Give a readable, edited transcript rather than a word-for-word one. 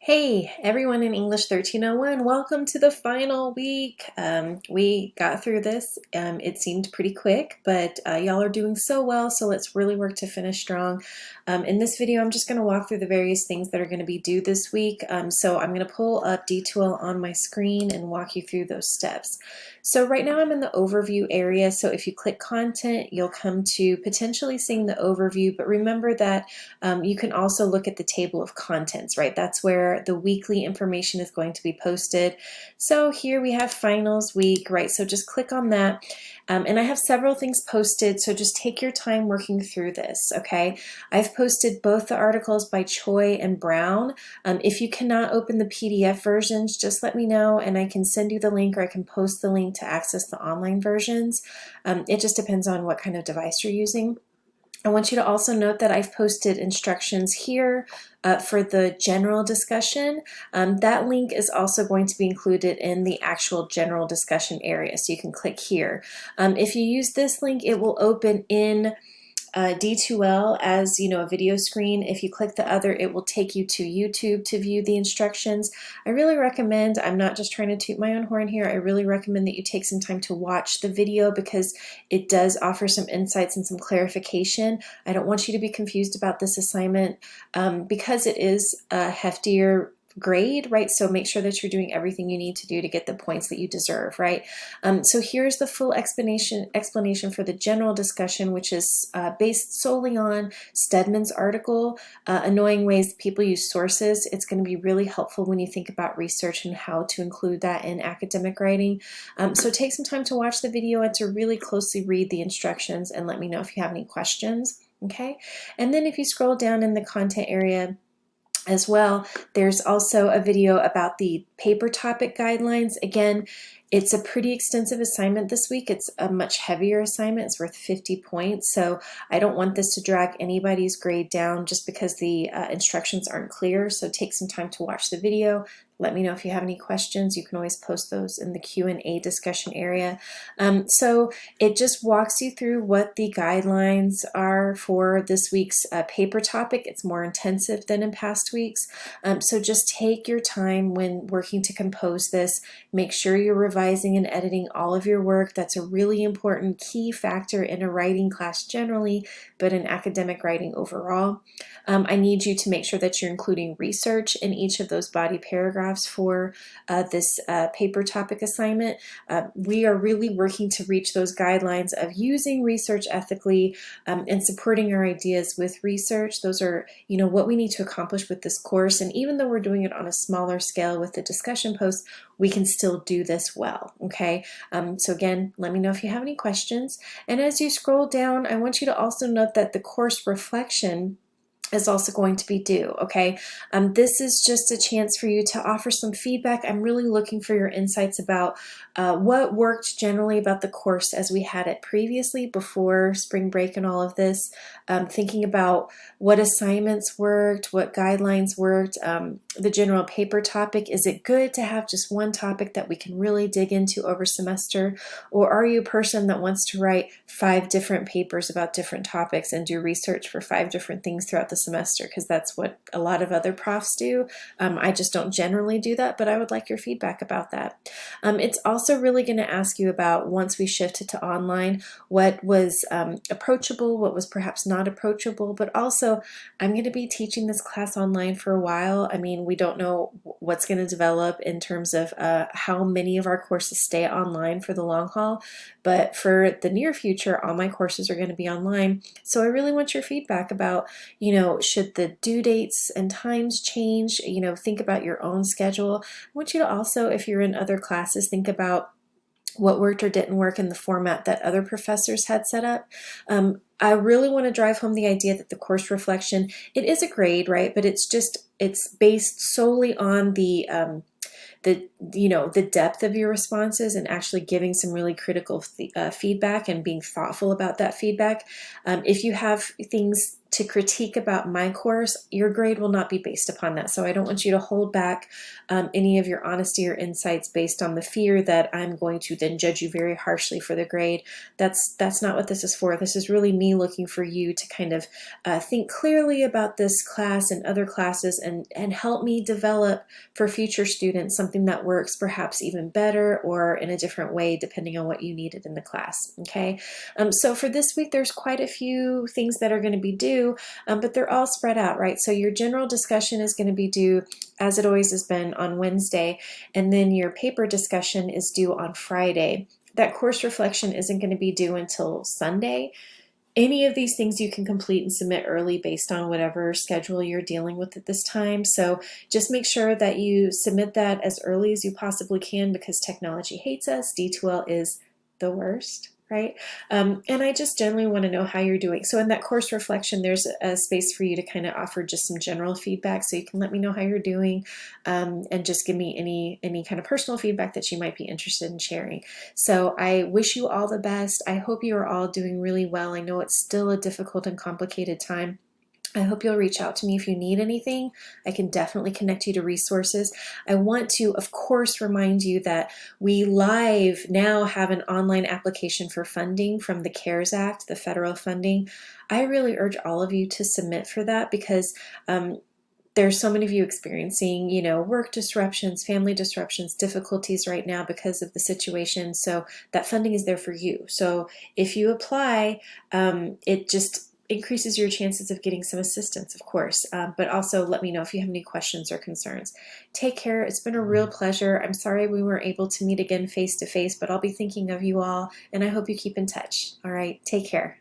Hey, everyone in English 1301, welcome to the final week. We got through this. It seemed pretty quick, but y'all are doing so well, so let's really work to finish strong. In this video, I'm just going to walk through the various things that are going to be due this week. So I'm going to pull up D2L on my screen and walk you through those steps. So right now I'm in the overview area, so if you click content, you'll come to potentially seeing the overview, but remember that you can also look at the table of contents, right? That's where the weekly information is going to be posted. So here we have finals week, right? So just click on that. And I have several things posted, so just take your time working through this, okay? I've posted both the articles by Choi and Brown. If you cannot open the PDF versions, just let me know and I can send you the link, or I can post the link to access the online versions. It just depends on what kind of device you're using. I want you to also note that I've posted instructions here for the general discussion. That link is also going to be included in the actual general discussion area, so you can click here. If you use this link, it will open in D2L as a video screen. If you click the other, it will take you to YouTube to view the instructions. I really recommend, I'm not just trying to toot my own horn here, I really recommend that you take some time to watch the video because it does offer some insights and some clarification. I don't want you to be confused about this assignment because it is a heftier grade, right? So make sure that you're doing everything you need to do to get the points that you deserve, right? So here's the full explanation for the general discussion, which is based solely on Stedman's article, Annoying Ways People Use Sources. It's going to be really helpful when you think about research and how to include that in academic writing. So take some time to watch the video and to really closely read the instructions and let me know if you have any questions, okay? And then if you scroll down in the content area, as well, there's also a video about the paper topic guidelines. Again, it's a pretty extensive assignment this week. It's a much heavier assignment. It's worth 50 points. So I don't want this to drag anybody's grade down just because the instructions aren't clear. So take some time to watch the video. Let me know if you have any questions. You can always post those in the Q&A discussion area. So it just walks you through what the guidelines are for this week's paper topic. It's more intensive than in past weeks. So just take your time when working to compose this. Make sure you're revising and editing all of your work. That's a really important key factor in a writing class generally, but in academic writing overall. I need you to make sure that you're including research in each of those body paragraphs for this paper topic assignment. We are really working to reach those guidelines of using research ethically and supporting our ideas with research. Those are, what we need to accomplish with this course. And even though we're doing it on a smaller scale with the discussion posts, we can still do this well, okay? So again, let me know if you have any questions. And as you scroll down, I want you to also note that the course reflection is also going to be due, okay? This is just a chance for you to offer some feedback. I'm really looking for your insights about what worked generally about the course as we had it previously before spring break and all of this, thinking about what assignments worked, what guidelines worked, the general paper topic. Is it good to have just one topic that we can really dig into over semester? Or are you a person that wants to write 5 different papers about different topics and do research for 5 different things throughout the semester? Because that's what a lot of other profs do. I just don't generally do that, but I would like your feedback about that. It's also really going to ask you about, once we shifted to online, what was approachable, what was perhaps not approachable, but also I'm going to be teaching this class online for a while. I mean, we don't know what's going to develop in terms of how many of our courses stay online for the long haul, but for the near future, all my courses are going to be online. So I really want your feedback about, should the due dates and times change? Think about your own schedule. I want you to also, if you're in other classes, think about what worked or didn't work in the format that other professors had set up. I really want to drive home the idea that the course reflection, it is a grade, right? But it's based solely on the depth of your responses and actually giving some really critical feedback and being thoughtful about that feedback. If you have things to critique about my course, your grade will not be based upon that. So I don't want you to hold back any of your honesty or insights based on the fear that I'm going to then judge you very harshly for the grade. That's not what this is for. This is really me looking for you to kind of think clearly about this class and other classes, and help me develop for future students something that works perhaps even better or in a different way depending on what you needed in the class. Okay, so for this week there's quite a few things that are going to be due, but they're all spread out, right? So your general discussion is going to be due, as it always has been, on Wednesday, and then your paper discussion is due on Friday. That course reflection isn't going to be due until Sunday. Any of these things you can complete and submit early based on whatever schedule you're dealing with at this time. So just make sure that you submit that as early as you possibly can, because technology hates us. D2L is the worst, right? And I just generally want to know how you're doing. So in that course reflection, there's a space for you to kind of offer just some general feedback. So you can let me know how you're doing, and just give me any kind of personal feedback that you might be interested in sharing. So I wish you all the best. I hope you are all doing really well. I know it's still a difficult and complicated time. I hope you'll reach out to me if you need anything. I can definitely connect you to resources. I want to, of course, remind you that we live now have an online application for funding from the CARES Act, the federal funding. I really urge all of you to submit for that, because there's so many of you experiencing, work disruptions, family disruptions, difficulties right now because of the situation. So that funding is there for you. So if you apply, it just increases your chances of getting some assistance, of course. But also let me know if you have any questions or concerns. Take care. It's been a real pleasure. I'm sorry we weren't able to meet again face to face, but I'll be thinking of you all, and I hope you keep in touch. All right. Take care.